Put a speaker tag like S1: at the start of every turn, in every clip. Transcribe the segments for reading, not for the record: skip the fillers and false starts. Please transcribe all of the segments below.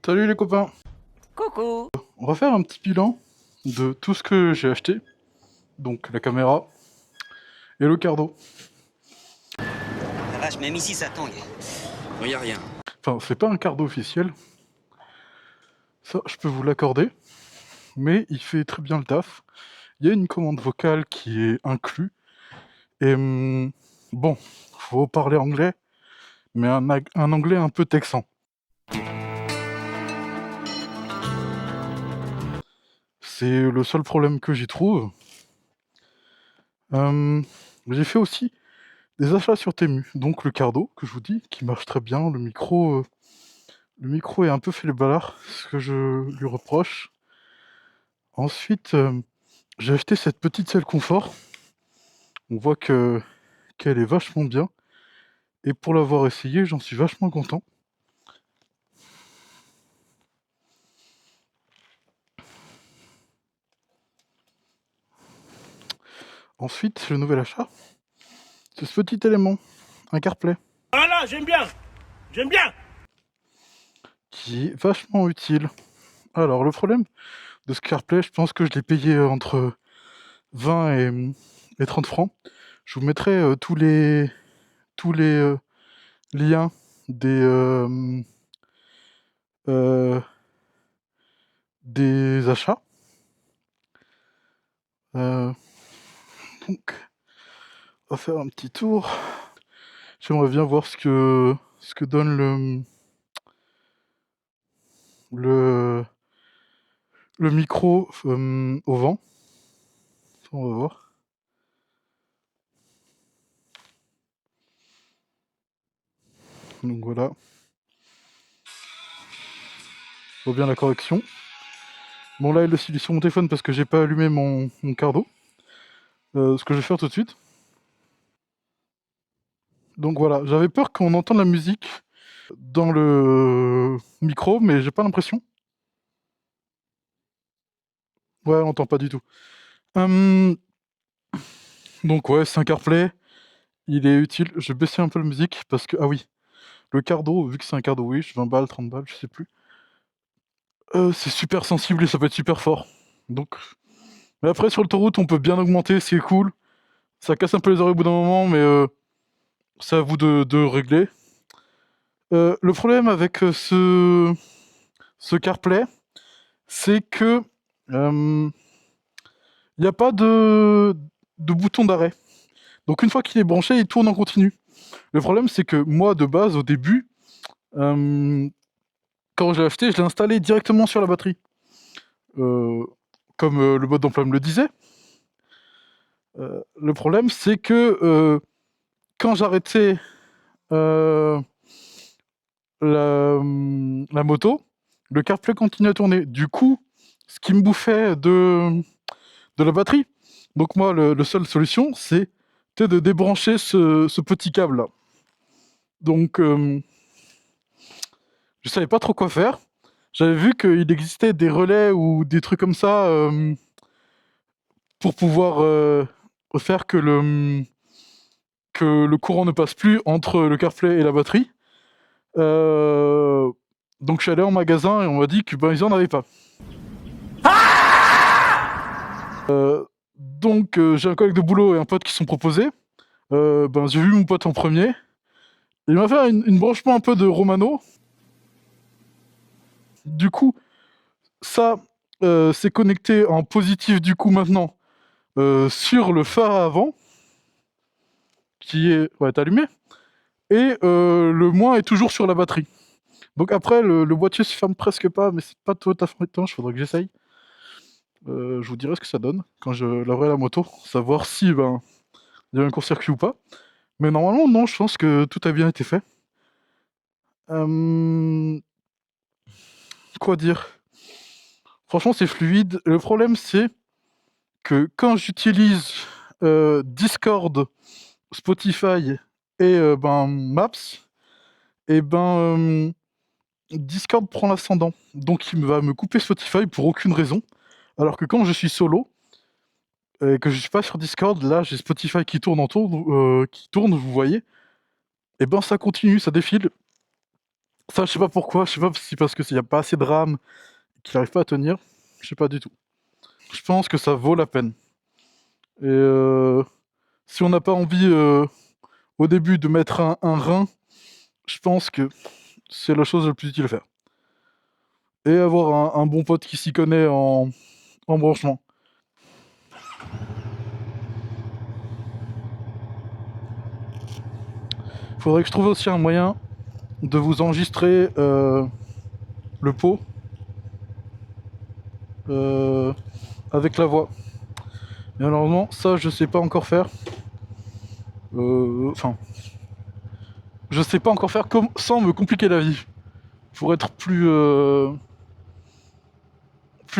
S1: Salut les copains,
S2: Coucou.
S1: on va faire un petit bilan de tout ce que j'ai acheté, donc la caméra et le cardo.
S2: La vache, même ici ça tangue. Non, y a rien.
S1: Enfin, c'est pas un cardo officiel, ça je peux vous l'accorder, mais il fait très bien le taf. Il y a une commande vocale qui est inclue, et bon, faut parler anglais, mais un anglais un peu texan. C'est le seul problème que j'y trouve. J'ai fait aussi des achats sur Temu, donc le cardo, que je vous dis, qui marche très bien, le micro est un peu fait le balard, ce que je lui reproche. Ensuite, j'ai acheté cette petite selle confort. On voit qu'elle est vachement bien. Et pour l'avoir essayée, j'en suis vachement content. Ensuite, le nouvel achat, c'est ce petit élément, un CarPlay,
S3: Voilà, j'aime bien,
S1: qui est vachement utile. Alors, le problème de ce CarPlay, je pense que je l'ai payé entre 20 et 30 francs. Je vous mettrai tous les liens euh, des achats. Donc, on va faire un petit tour. J'aimerais bien voir ce que donne le, le micro au vent. Ça, on va voir. Donc voilà. On voit bien la correction. Bon, là, il est sur mon téléphone parce que j'ai pas allumé mon cardo. Ce que je vais faire tout de suite. Donc voilà, j'avais peur qu'on entende la musique dans le micro, mais j'ai pas l'impression. Ouais, on n'entend pas du tout. Hum, donc ouais, c'est un CarPlay. Il est utile. Je vais baisser un peu la musique parce que... Ah oui, le cardo, vu que c'est un cardo Wish, 20 balles, 30 balles, je sais plus. C'est super sensible et ça peut être super fort. Donc... Mais après, sur l'autoroute, on peut bien augmenter, c'est cool. Ça casse un peu les oreilles au bout d'un moment, mais c'est à vous de régler. Le problème avec ce CarPlay, c'est que il n'y a pas de bouton d'arrêt. Donc une fois qu'il est branché, il tourne en continu. Le problème, c'est que moi, de base, au début, quand je l'ai acheté, je l'ai installé directement sur la batterie. Comme le mode d'emploi me le disait. Le problème, c'est que quand j'arrêtais euh, la moto, le CarPlay continue à tourner. Du coup, ce qui me bouffait de la batterie. Donc moi, la seule solution, c'était de débrancher ce petit câble-là. Donc, je savais pas trop quoi faire. J'avais vu qu'il existait des relais ou des trucs comme ça pour pouvoir faire que le courant ne passe plus entre le CarPlay et la batterie. Donc je suis allé en magasin et on m'a dit que ils en avaient pas. Donc j'ai un collègue de boulot et un pote qui sont proposés. J'ai vu mon pote en premier. Il m'a fait une branchement un peu de Romano. Du coup, ça c'est connecté en positif du coup maintenant sur le phare à avant qui est allumé. Et le moins est toujours sur la batterie. Donc après, le boîtier se ferme presque pas, mais c'est pas tout à fait étanche, faudrait que j'essaye. Je vous dirai ce que ça donne quand je laverai la moto, savoir si il y a un court-circuit ou pas. Mais normalement, non, je pense que tout a bien été fait. Quoi dire? Franchement, c'est fluide. Le problème, c'est que quand j'utilise Discord, Spotify et Maps, et Discord prend l'ascendant. Donc il va me couper Spotify pour aucune raison. Alors que quand je suis solo, et que je suis pas sur Discord, là j'ai Spotify qui tourne qui tourne, vous voyez, et ça continue, ça défile. Ça, je sais pas pourquoi, je sais pas si c'est parce qu'il y a pas assez de RAM, qu'il arrive pas à tenir, je sais pas du tout. Je pense que ça vaut la peine. Et si on n'a pas envie au début de mettre un rein, je pense que c'est la chose la plus utile à faire. Et avoir un bon pote qui s'y connaît en branchement. Faudrait que je trouve aussi un moyen de vous enregistrer le pot avec la voix. Mais malheureusement, ça je sais pas encore faire. Enfin, je sais pas encore faire sans me compliquer la vie. Pour être plus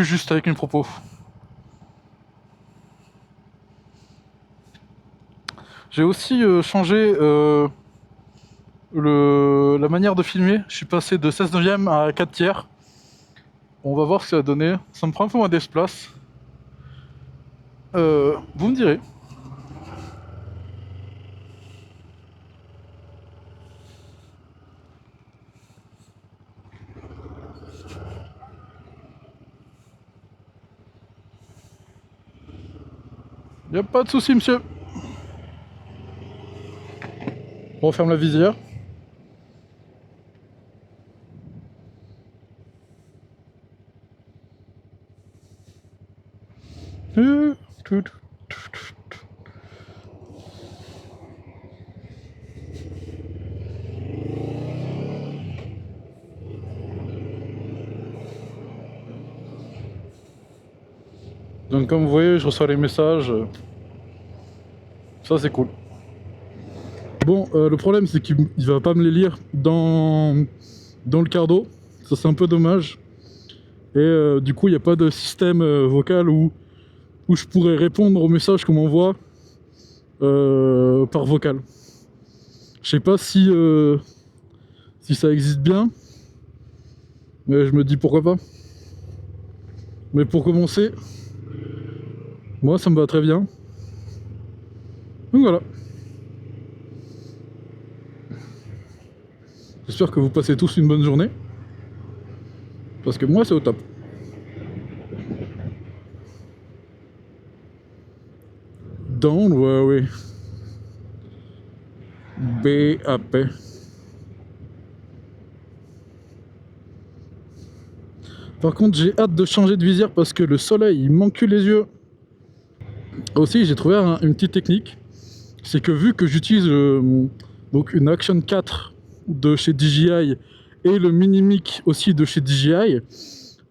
S1: juste avec mes propos. J'ai aussi changé la manière de filmer. Je suis passé de 16/9 à 4/3. On va voir ce que ça va donner. Ça me prend un peu moins d'espace. Vous me direz. Y'a pas de souci, monsieur. On referme la visière. Donc comme vous voyez, je reçois les messages. Ça c'est cool. Bon, le problème c'est qu'il va pas me les lire dans le cardo. Ça c'est un peu dommage. Et du coup, il n'y a pas de système vocal où je pourrais répondre aux messages qu'on m'envoie par vocal. Je sais pas si ça existe bien, mais je me dis pourquoi pas. Mais pour commencer, moi ça me va très bien. Donc voilà. J'espère que vous passez tous une bonne journée. Parce que moi c'est au top. Dans le Huawei BAP. Par contre, j'ai hâte de changer de visière parce que le soleil il m'encule les yeux. Aussi, j'ai trouvé une petite technique. C'est que vu que j'utilise donc une Action 4 de chez DJI et le Minimic aussi de chez DJI,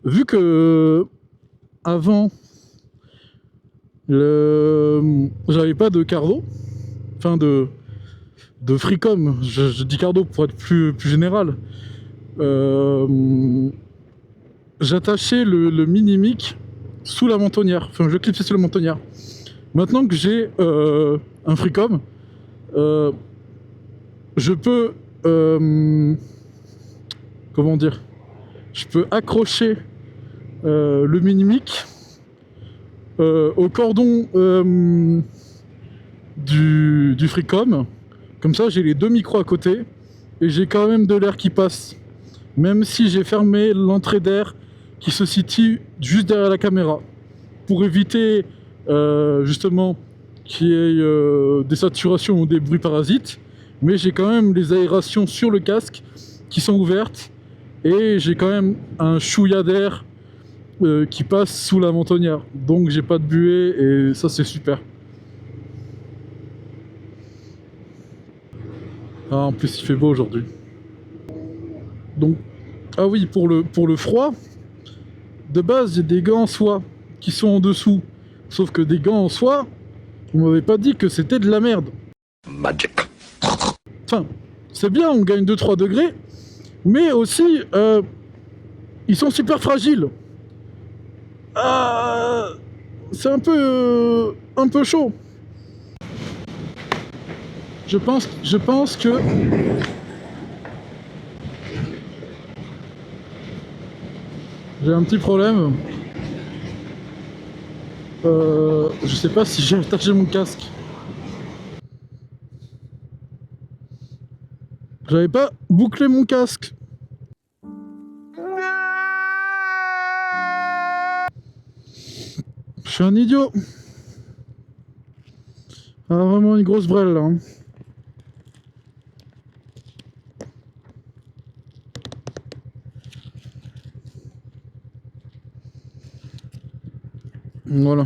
S1: vu que avant j'avais pas de cardo, enfin de Freecom, je dis cardo pour être plus général, j'attachais le Minimic sous la mentonnière, enfin je clipsais sur la mentonnière. Maintenant que j'ai un Freecom, je peux comment dire, je peux accrocher le Minimic au cordon du Freecom. Comme ça j'ai les deux micros à côté et j'ai quand même de l'air qui passe, même si j'ai fermé l'entrée d'air qui se situe juste derrière la caméra pour éviter justement qu'il y ait des saturations ou des bruits parasites. Mais j'ai quand même les aérations sur le casque qui sont ouvertes et j'ai quand même un chouïa d'air qui passe sous la mentonnière. Donc j'ai pas de buée et ça c'est super. Ah, en plus il fait beau aujourd'hui. Donc, ah oui, pour le froid, de base j'ai des gants en soie qui sont en dessous. Sauf que des gants en soie, on m'avait pas dit que c'était de la merde.
S4: Magic.
S1: Enfin, c'est bien, on gagne 2-3 degrés, mais aussi, ils sont super fragiles. C'est un peu chaud. Je pense que... J'ai un petit problème. Je sais pas si j'ai attaché mon casque. J'avais pas bouclé mon casque. Je suis un idiot. Ah, vraiment une grosse brêle là. Hein. Voilà.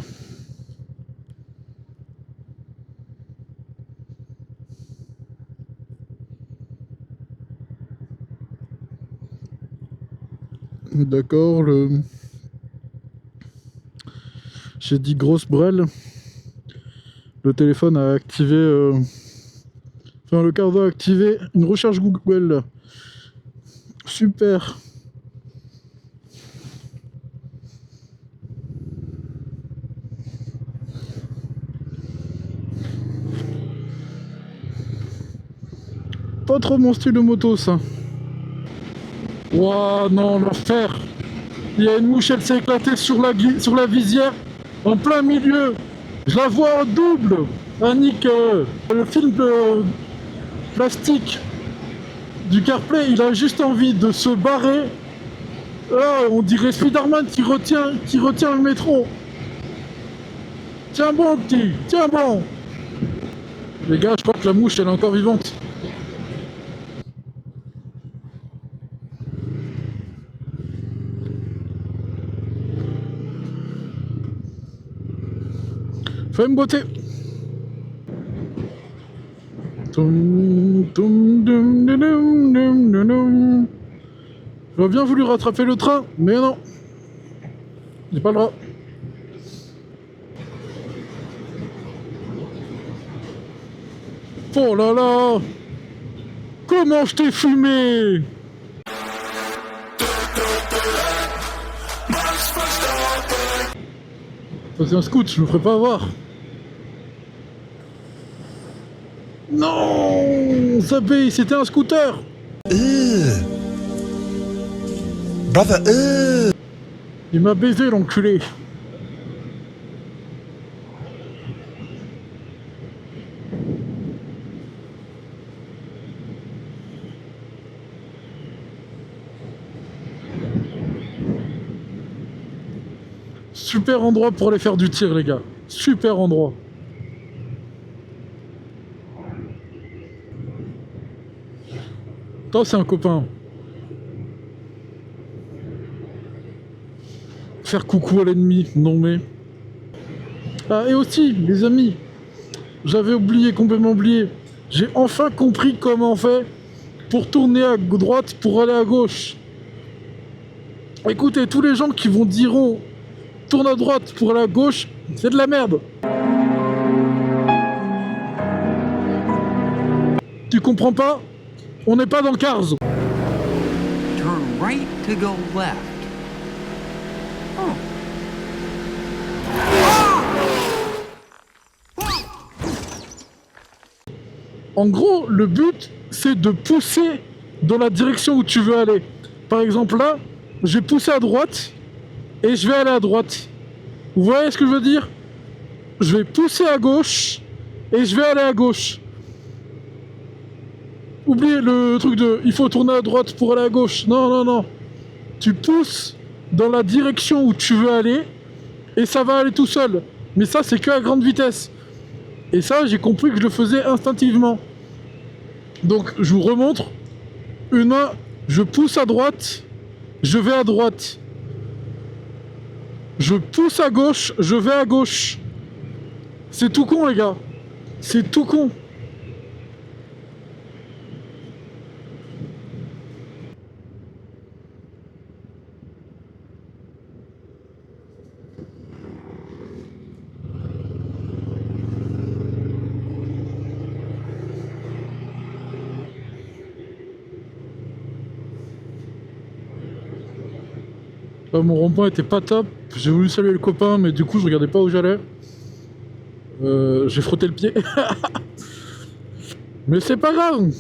S1: D'accord, j'ai dit grosse brêle. Le téléphone a activé... Enfin, le cardo a activé une recherche Google. Super. Pas trop mon style de moto, ça. Ouah, non, l'enfer. Il y a une mouche, elle s'est éclatée sur la visière, en plein milieu. Je la vois en double. Annick, le film plastique du CarPlay, il a juste envie de se barrer. Là, on dirait Spider-Man qui retient le métro. Tiens bon, petit, tiens bon. Les gars, je crois que la mouche, elle est encore vivante. Fais me botter. J'aurais bien voulu rattraper le train, mais non. J'ai pas le droit. Oh là là! Comment je t'ai fumé! Ça c'est un scout, je me ferai pas avoir. Non! Ça paye, c'était un scooter!
S4: Brother,
S1: Il m'a baisé l'enculé. Super endroit pour aller faire du tir, les gars. Super endroit. Toi, c'est un copain. Faire coucou à l'ennemi, non mais... Ah, et aussi, les amis, j'avais oublié, complètement oublié. J'ai enfin compris comment on fait pour tourner à droite pour aller à gauche. Écoutez, tous les gens qui diront tourne à droite pour aller à gauche, c'est de la merde. Tu comprends pas? On n'est pas dans Cars.
S5: Turn right to go left. Oh.
S1: En gros, le but, c'est de pousser dans la direction où tu veux aller. Par exemple, là, je vais pousser à droite et je vais aller à droite. Vous voyez ce que je veux dire? Je vais pousser à gauche et je vais aller à gauche. Oubliez le truc de il faut tourner à droite pour aller à gauche. Non, non, non. Tu pousses dans la direction où tu veux aller et ça va aller tout seul. Mais ça, c'est que à grande vitesse. Et ça, j'ai compris que je le faisais instinctivement. Donc, je vous remontre. Une main, je pousse à droite, je vais à droite. Je pousse à gauche, je vais à gauche. C'est tout con, les gars. C'est tout con. Mon rond-point était pas top. J'ai voulu saluer le copain, mais du coup, je regardais pas où j'allais. J'ai frotté le pied. Mais c'est pas grave.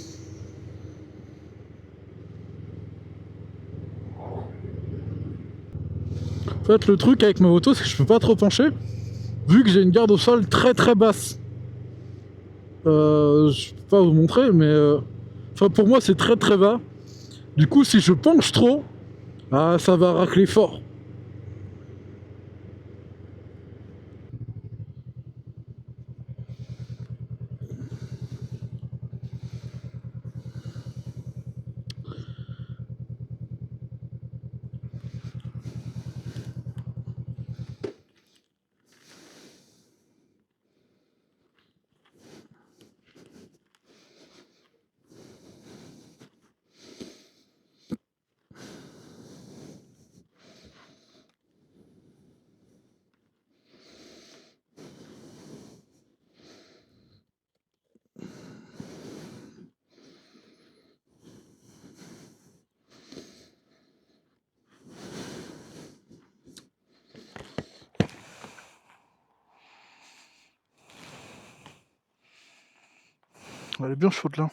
S1: En fait, le truc avec ma moto, c'est que je peux pas trop pencher, vu que j'ai une garde au sol très très basse. Je peux pas vous montrer, mais... Enfin, pour moi, c'est très très bas. Du coup, si je penche trop, ah, ça va racler fort. Elle est bien chaude là.